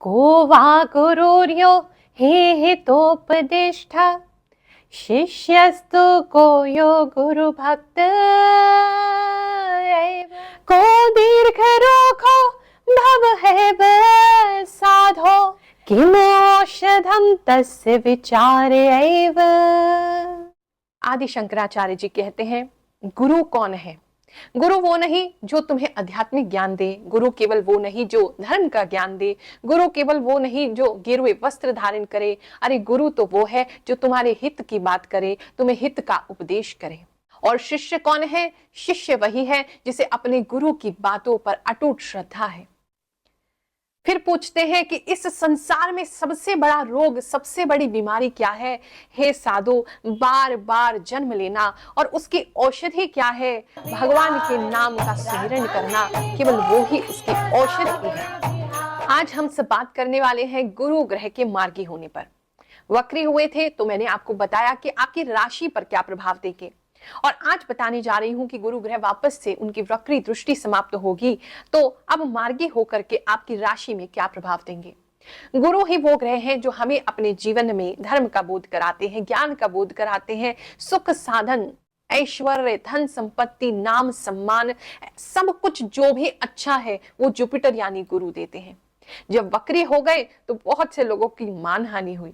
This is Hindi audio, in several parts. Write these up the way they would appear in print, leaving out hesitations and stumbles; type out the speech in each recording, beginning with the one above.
को वा गुरुर्यो हेतोपदिष्टा शिष्यस्तु को यो गुरु भक्त को दीर्घरोखो भवहेव साधो किमौषधं तस्य विचारे एव। आदि शंकराचार्य जी कहते हैं, गुरु कौन है? गुरु वो नहीं जो तुम्हें आध्यात्मिक ज्ञान दे, गुरु केवल वो नहीं जो धर्म का ज्ञान दे, गुरु केवल वो नहीं जो गेरुए वस्त्र धारण करे। अरे गुरु तो वो है जो तुम्हारे हित की बात करे, तुम्हें हित का उपदेश करे। और शिष्य कौन है? शिष्य वही है जिसे अपने गुरु की बातों पर अटूट श्रद्धा है। फिर पूछते हैं कि इस संसार में सबसे बड़ा रोग, सबसे बड़ी बीमारी क्या है? हे साधु, बार बार जन्म लेना। और उसकी औषधि क्या है? भगवान के नाम का स्मरण करना, केवल वो ही उसकी औषधि है। आज हम सब बात करने वाले हैं गुरु ग्रह के मार्गी होने पर। वक्री हुए थे तो मैंने आपको बताया कि आपकी राशि पर क्या प्रभाव देंगे, और आज बताने जा रही हूं कि गुरु ग्रह वापस से उनकी वक्री दृष्टि समाप्त होगी तो अब मार्गी होकर के आपकी राशि में क्या प्रभाव देंगे। गुरु ही वो ग्रह हैं जो हमें अपने जीवन में धर्म का बोध कराते हैं, ज्ञान का बोध कराते हैं, सुख साधन, ऐश्वर्य, धन संपत्ति, नाम सम्मान, सब कुछ जो भी अच्छा है वो जुपिटर यानी गुरु देते हैं। जब वक्री हो गए तो बहुत से लोगों की मान हानि हुई,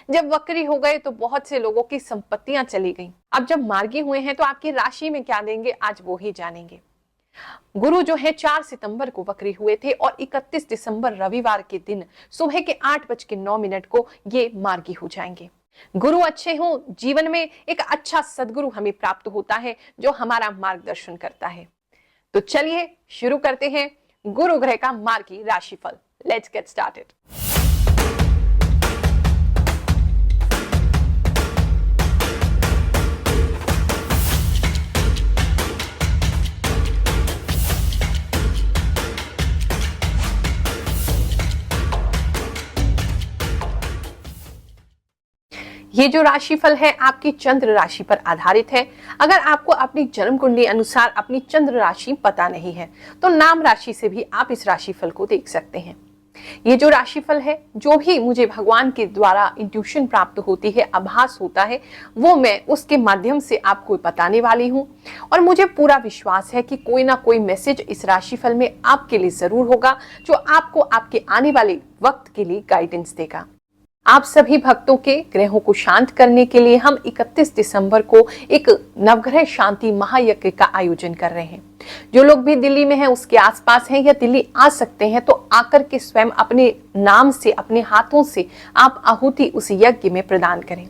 जब वक्री हो गए तो बहुत से लोगों की संपत्तियां चली गईं। अब जब मार्गी हुए हैं तो आपकी राशि में क्या देंगे, आज वो ही जानेंगे। गुरु जो है 4 सितंबर को वक्री हुए थे और 31 दिसंबर रविवार के दिन सुबह के 8:09 को ये मार्गी हो जाएंगे। गुरु अच्छे हो, जीवन में एक अच्छा सदगुरु हमें प्राप्त होता है जो हमारा मार्गदर्शन करता है। तो चलिए शुरू करते हैं गुरु ग्रह का मार्गी राशिफल। Let's get started. ये जो राशिफल है आपकी चंद्र राशि पर आधारित है। अगर आपको अपनी जन्म कुंडली अनुसार अपनी चंद्र राशि पता नहीं है तो नाम राशि से भी आप इस राशिफल को देख सकते हैं। ये जो राशिफल है, जो भी मुझे भगवान के द्वारा इंट्यूशन प्राप्त होती है, आभास होता है, वो मैं उसके माध्यम से आपको बताने वाली हूँ। और मुझे पूरा विश्वास है कि कोई ना कोई मैसेज इस राशिफल में आपके लिए जरूर होगा जो आपको आपके आने वाले वक्त के लिए गाइडेंस देगा। आप सभी भक्तों के ग्रहों को शांत करने के लिए हम 31 दिसंबर को एक नवग्रह शांति महायज्ञ का आयोजन कर रहे हैं। जो लोग भी दिल्ली में हैं, उसके आसपास हैं या दिल्ली आ सकते हैं तो आकर के स्वयं अपने नाम से, अपने हाथों से आप आहुति उस यज्ञ में प्रदान करें।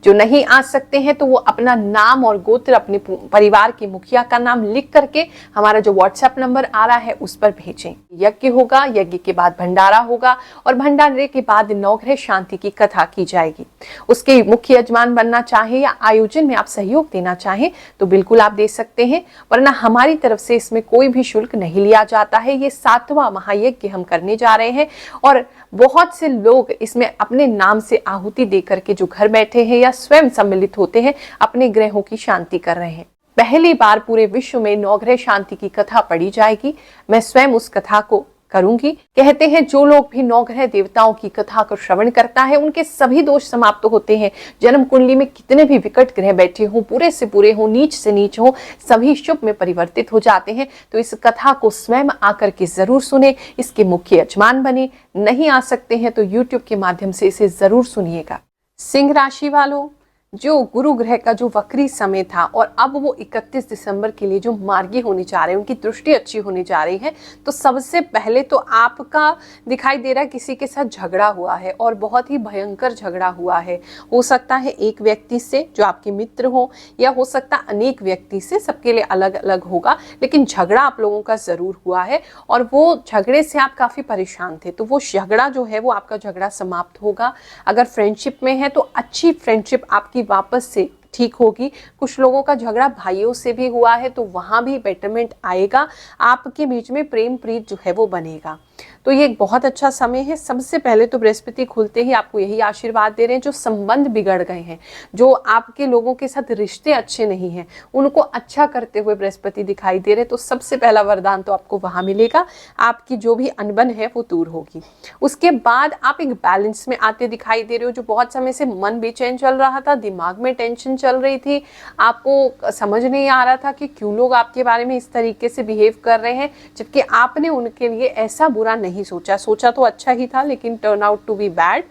जो नहीं आ सकते हैं तो वो अपना नाम और गोत्र, अपने परिवार के मुखिया का नाम लिख करके हमारा जो व्हाट्सएप नंबर आ रहा है उस पर भेजें। यज्ञ होगा, यज्ञ के बाद भंडारा होगा और भंडारे के बाद नवग्रह शांति की कथा की जाएगी। उसके मुख्य यजमान बनना चाहे या आयोजन में आप सहयोग देना चाहें तो बिल्कुल आप दे सकते हैं, वरना हमारी तरफ से इसमें कोई भी शुल्क नहीं लिया जाता है। ये 7वां महायज्ञ हम करने जा रहे हैं और बहुत से लोग इसमें अपने नाम से आहुति देकर के जो घर बैठे हैं या स्वयं सम्मिलित होते हैं अपने ग्रहों की शांति कर रहे हैं। पहली बार पूरे विश्व में नवग्रह शांति की कथा पढ़ी जाएगी। मैं स्वयं उस कथा को करूंगी। कहते हैं जो लोग भी नवग्रह देवताओं की कथा को श्रवण करता है उनके सभी दोष समाप्त होते हैं। जन्म कुंडली में कितने भी विकट ग्रह बैठे हों, पूरे से पूरे हों, नीच से नीच हों, सभी शुभ में परिवर्तित हो जाते हैं। तो इस कथा को स्वयं आकर के जरूर सुने, इसके मुख्य यजमान बने। नहीं आ सकते हैं तो यूट्यूब के माध्यम से इसे जरूर सुनिएगा। सिंह राशि वालों, जो गुरु ग्रह का जो वक्री समय था और अब वो 31 दिसंबर के लिए जो मार्गी होने जा रहे हैं, उनकी दृष्टि अच्छी होने जा रही है, तो सबसे पहले तो आपका दिखाई दे रहा है किसी के साथ झगड़ा हुआ है और बहुत ही भयंकर झगड़ा हुआ है। हो सकता है एक व्यक्ति से जो आपके मित्र हो या हो सकता अनेक व्यक्ति से, सबके लिए अलग अलग होगा, लेकिन झगड़ा आप लोगों का जरूर हुआ है और वो झगड़े से आप काफी परेशान थे। तो वो झगड़ा जो है वो आपका झगड़ा समाप्त होगा। अगर फ्रेंडशिप में है तो अच्छी फ्रेंडशिप आपकी वापस से ठीक होगी। कुछ लोगों का झगड़ा भाइयों से भी हुआ है तो वहां भी बेटरमेंट आएगा। आपके बीच में प्रेम प्रीत जो है वो बनेगा। तो ये एक बहुत अच्छा समय है। सबसे पहले तो बृहस्पति खुलते ही आपको यही आशीर्वाद दे रहे हैं, जो संबंध बिगड़ गए हैं, जो आपके लोगों के साथ रिश्ते अच्छे नहीं हैं, उनको अच्छा करते हुए बृहस्पति दिखाई दे रहे हैं। तो सबसे पहला वरदान तो आपको वहां मिलेगा, आपकी जो भी अनबन है वो दूर होगी। उसके बाद आप एक बैलेंस में आते दिखाई दे रहे हो। जो बहुत समय से मन बेचैन चल रहा था, दिमाग में टेंशन चल रही थी, आपको समझ नहीं आ रहा था कि क्यों लोग आपके बारे में इस तरीके से बिहेव कर रहे हैं, जबकि आपने उनके लिए ऐसा बुरा नहीं सोचा। सोचा तो अच्छा ही था, लेकिन turn out to be bad.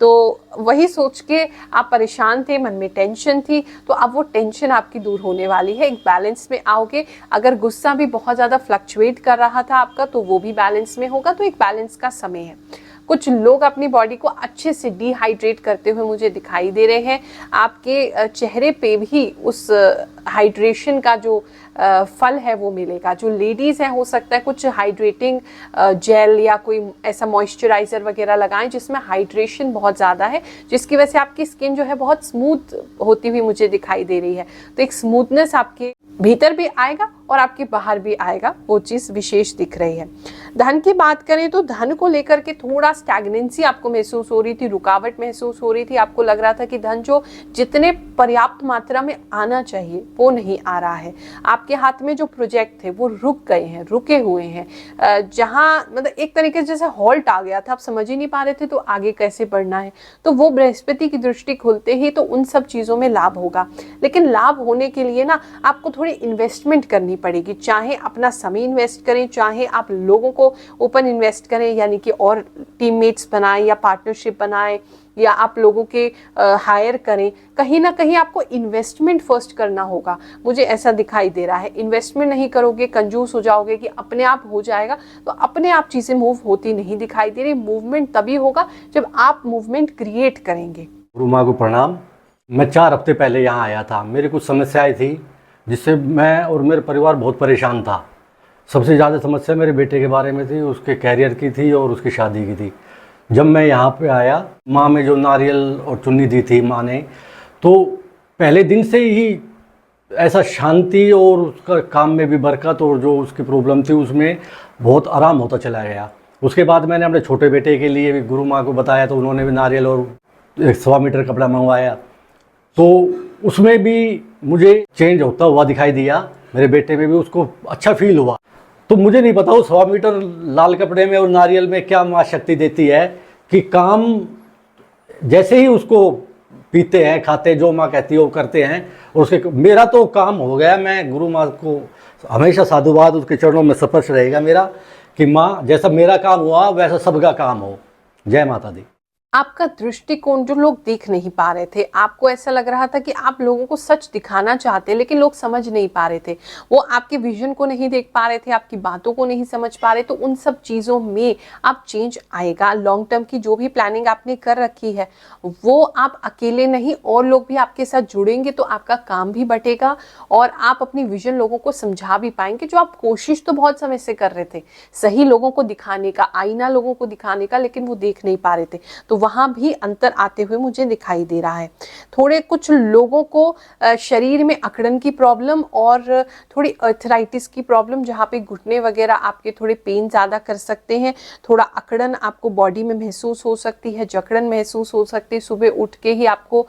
तो वही सोच के आप परेशान थे, मन में टेंशन थी। तो अब वो टेंशन आपकी दूर होने वाली है, एक बैलेंस में आओगे। अगर गुस्सा भी बहुत ज़्यादा फ्लक्चुएट कर रहा था आपका, तो वो भी बैलेंस में होगा। तो एक बैलेंस का समय है। कुछ लोग अपनी बॉडी को अच्छे से डिहाइड्रेट करते हुए मुझे दिखाई दे रहे हैं। आपके चेहरे पे भी उस हाइड्रेशन का जो फल है वो मिलेगा। जो लेडीज़ हैं, हो सकता है कुछ हाइड्रेटिंग जेल या कोई ऐसा मॉइस्चराइज़र वगैरह लगाएं जिसमें हाइड्रेशन बहुत ज़्यादा है, जिसकी वजह से आपकी स्किन जो है बहुत स्मूथ होती हुई मुझे दिखाई दे रही है। तो एक स्मूथनेस आपके भीतर भी आएगा और आपके बाहर भी आएगा, वो चीज़ विशेष दिख रही है। धन की बात करें तो धन को लेकर के थोड़ा स्टैग्नेंसी आपको महसूस हो रही थी, रुकावट महसूस हो रही थी। आपको लग रहा था कि धन जो जितने पर्याप्त मात्रा में आना चाहिए वो नहीं आ रहा है। आपके हाथ में जो प्रोजेक्ट थे वो रुक गए हैं, रुके हुए हैं। जहाँ मतलब एक तरीके से जैसे हॉल्ट आ गया था, आप समझ ही नहीं पा रहे थे तो आगे कैसे बढ़ना है। तो वो बृहस्पति की दृष्टि खुलते ही तो उन सब चीज़ों में लाभ होगा। लेकिन लाभ होने के लिए ना आपको थोड़ी इन्वेस्टमेंट करनी पड़ेगी। चाहे अपना समय इन्वेस्ट करें, चाहे आप लोगों को ओपन इन्वेस्ट करें, यानी कि और टीममेट्स बनाएं या पार्टनरशिप बनाएं, या आप लोगों के हायर करें। कहीं ना कहीं आपको इन्वेस्टमेंट फर्स्ट करना होगा, मुझे ऐसा दिखाई दे रहा है। इन्वेस्टमेंट नहीं करोगे, कंजूस हो जाओगे कि अपने आप हो जाएगा, तो अपने आप चीज़ें मूव होती नहीं दिखाई दे रही। मूवमेंट तभी होगा जब आप मूवमेंट क्रिएट करेंगे। गुरु माँ को प्रणाम। मैं 4 हफ्ते पहले यहाँ आया था। मेरी कुछ समस्याएं थी जिससे मैं और मेरा परिवार बहुत परेशान था। सबसे ज़्यादा समस्या मेरे बेटे के बारे में थी, उसके कैरियर की थी और उसकी शादी की थी। जब मैं यहाँ पे आया, माँ में जो नारियल और चुन्नी दी थी माँ ने, तो पहले दिन से ही ऐसा शांति और उसका काम में भी बरकत, और जो उसकी प्रॉब्लम थी उसमें बहुत आराम होता चला गया। उसके बाद मैंने अपने छोटे बेटे के लिए भी गुरु माँ को बताया, तो उन्होंने भी नारियल और 1.25 मीटर कपड़ा मंगवाया। तो उसमें भी मुझे चेंज होता हुआ दिखाई दिया। मेरे बेटे में भी उसको अच्छा फील हुआ। तो मुझे नहीं पता वो 100 मीटर लाल कपड़े में और नारियल में क्या माँ शक्ति देती है कि काम जैसे ही उसको पीते हैं, खाते, जो माँ कहती है वो करते हैं। और उसके मेरा तो काम हो गया। मैं गुरु माँ को हमेशा साधुवाद उसके चरणों में स्पर्श रहेगा मेरा, कि माँ जैसा मेरा काम हुआ वैसा सबका काम हो। जय माता दी। आपका दृष्टिकोण जो लोग देख नहीं पा रहे थे, आपको ऐसा लग रहा था कि आप लोगों को सच दिखाना चाहते, लेकिन लोग समझ नहीं पा रहे थे। वो आपके विजन को नहीं देख पा रहे थे, आपकी बातों को नहीं समझ पा रहे। तो उन सब चीज़ों में आप चेंज आएगा। लॉन्ग टर्म की जो भी प्लानिंग आपने कर रखी है, वो आप अकेले नहीं, और लोग भी आपके साथ जुड़ेंगे तो आपका काम भी बटेगा और आप अपनी विजन लोगों को समझा भी पाएंगे। जो आप कोशिश तो बहुत समय से कर रहे थे सही लोगों को दिखाने का, आईना लोगों को दिखाने का, लेकिन वो देख नहीं पा रहे थे। तो वहां भी अंतर आते हुए मुझे दिखाई दे रहा है। थोड़े कुछ लोगों को शरीर में अकड़न की प्रॉब्लम और थोड़ी अर्थराइटिस की प्रॉब्लम, जहाँ पे घुटने वगैरह आपके थोड़े पेन ज़्यादा कर सकते हैं। थोड़ा अकड़न आपको बॉडी में महसूस हो सकती है, जकड़न महसूस हो सकती है। सुबह उठ के ही आपको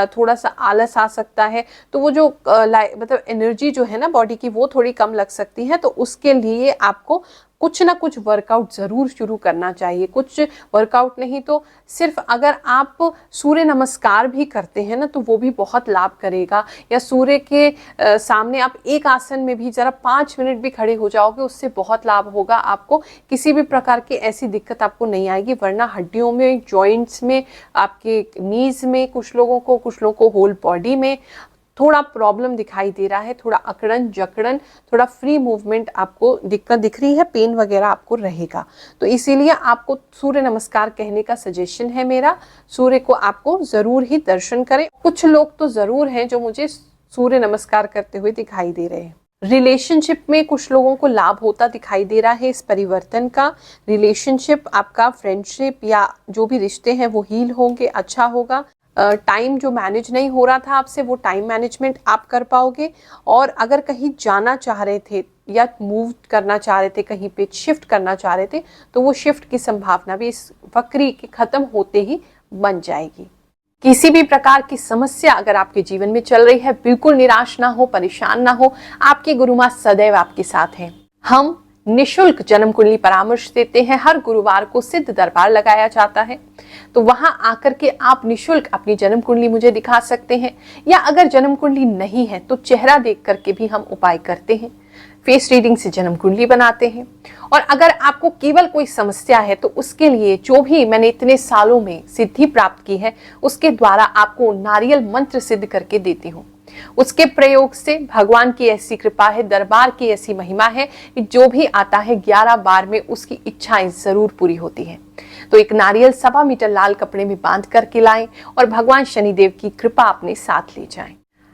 थोड़ा सा आलस आ सकता है। तो वो जो मतलब एनर्जी जो है ना बॉडी की, वो थोड़ी कम लग सकती है। तो उसके लिए आपको कुछ ना कुछ वर्कआउट ज़रूर शुरू करना चाहिए। कुछ वर्कआउट नहीं तो सिर्फ अगर आप सूर्य नमस्कार भी करते हैं ना, तो वो भी बहुत लाभ करेगा। या सूर्य के सामने आप एक आसन में भी ज़रा 5 मिनट भी खड़े हो जाओगे, उससे बहुत लाभ होगा। आपको किसी भी प्रकार की ऐसी दिक्कत आपको नहीं आएगी। वरना हड्डियों में, जॉइंट्स में, आपके नीज में कुछ लोगों को होल बॉडी में थोड़ा प्रॉब्लम दिखाई दे रहा है। थोड़ा अकड़न, जकड़न, थोड़ा फ्री मूवमेंट आपको दिक्कत दिख रही है, पेन वगैरह आपको रहेगा। तो इसीलिए आपको सूर्य नमस्कार कहने का सजेशन है मेरा। सूर्य को आपको ज़रूर ही दर्शन करें। कुछ लोग तो ज़रूर हैं जो मुझे सूर्य नमस्कार करते हुए दिखाई दे रहे हैं। रिलेशनशिप में कुछ लोगों को लाभ होता दिखाई दे रहा है इस परिवर्तन का। रिलेशनशिप आपका, फ्रेंडशिप या जो भी रिश्ते हैं वो हील होंगे, अच्छा होगा। टाइम जो मैनेज नहीं हो रहा था आपसे, वो टाइम मैनेजमेंट आप कर पाओगे। और अगर कहीं जाना चाह रहे थे या मूव करना चाह रहे थे, कहीं पे शिफ्ट करना चाह रहे थे, तो वो शिफ्ट की संभावना भी इस वक्री के खत्म होते ही बन जाएगी। किसी भी प्रकार की समस्या अगर आपके जीवन में चल रही है, बिल्कुल निराश ना हो, परेशान ना हो, आपके गुरु माँ सदैव आपके साथ हैं। हम निशुल्क जन्म कुंडली परामर्श देते हैं। हर गुरुवार को सिद्ध दरबार लगाया जाता है, तो वहां आकर के आप निशुल्क अपनी जन्म कुंडली मुझे दिखा सकते हैं, या अगर जन्म कुंडली नहीं है तो चेहरा देख करके भी हम उपाय करते हैं। फेस रीडिंग से जन्म कुंडली बनाते हैं। और अगर आपको केवल कोई समस्या है तो उसके लिए जो भी मैंने इतने सालों में सिद्धि प्राप्त की है, उसके द्वारा आपको नारियल मंत्र सिद्ध करके देती हूँ। उसके प्रयोग से भगवान की ऐसी कृपा है, दरबार की ऐसी महिमा है कि जो भी आता है 11 बार में उसकी इच्छाएं जरूर पूरी होती हैं। तो एक नारियल 1.25 मीटर लाल कपड़े में बांध करके लाएं और भगवान शनिदेव की कृपा अपने साथ ले जाएं।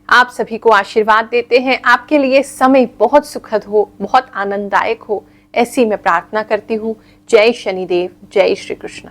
आप सभी को आशीर्वाद देते हैं। आपके लिए समय बहुत सुखद हो, बहुत आनंददायक हो, ऐसी मैं प्रार्थना करती हूँ। जय शनिदेव, जय श्री कृष्ण।